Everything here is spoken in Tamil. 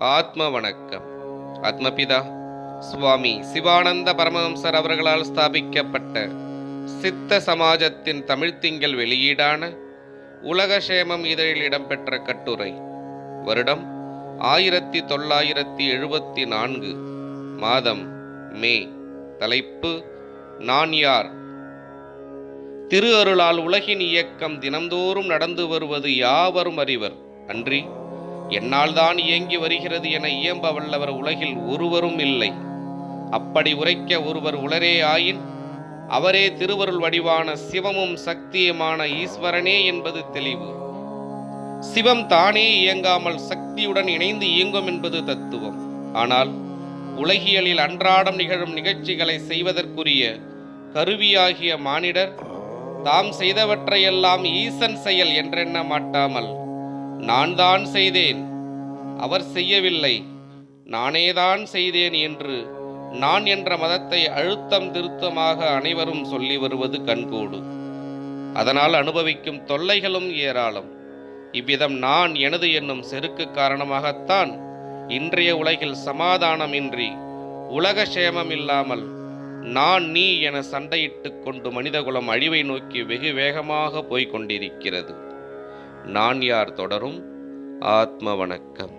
ஆத்ம வணக்கம். ஆத்மபிதா சுவாமி சிவானந்த பரமஹம்சர் அவர்களால் ஸ்தாபிக்கப்பட்ட சித்த சமாஜத்தின் தமிழ்த்திங்கள் வெளியீடான உலகக்ஷேமம் இதழில் இடம்பெற்ற கட்டுரை. வருடம் 1974. மாதம் மே. தலைப்பு நான் யார். திரு அருளால் உலகின் இயக்கம் தினந்தோறும் நடந்து வருவது யாவரும் அறிவர். அன்றி என்னால்தான் இயங்கி வருகிறது என இயம்ப வல்லவர் உலகில் ஒருவரும் இல்லை. அப்படி உரைக்க ஒருவர் உளரே ஆயின் அவரே திருவருள் வடிவான சிவமும் சக்தியுமான ஈஸ்வரனே என்பது தெளிவு. சிவம் தானே இயங்காமல் சக்தியுடன் இணைந்து இயங்கும் என்பது தத்துவம். ஆனால் உலகியலில் அன்றாடம் நிகழும் நிகழ்ச்சிகளை செய்வதற்குரிய கருவியாகிய மானிடர் தாம் செய்தவற்றையெல்லாம் ஈசன் செயல் என்றெண்ண மாட்டாமல் நான் தான் செய்தேன், அவர் செய்யவில்லை, நானேதான் செய்தேன் என்று நான் என்ற மதத்தை அழுத்தம் திருத்தமாக அனைவரும் சொல்லி வருவது கண்கூடு. அதனால் அனுபவிக்கும் தொல்லைகளும் ஏராளம். இவ்விதம் நான் எனது என்னும் செருக்கு காரணமாகத்தான் இன்றைய உலகில் சமாதானமின்றி உலக சேமம் இல்லாமல் நான் நீ என சண்டையிட்டு கொண்டு மனிதகுலம் அழிவை நோக்கி வெகு வேகமாக போய்கொண்டிருக்கிறது. நான் யார் தொடரும். ஆத்ம வணக்கம்.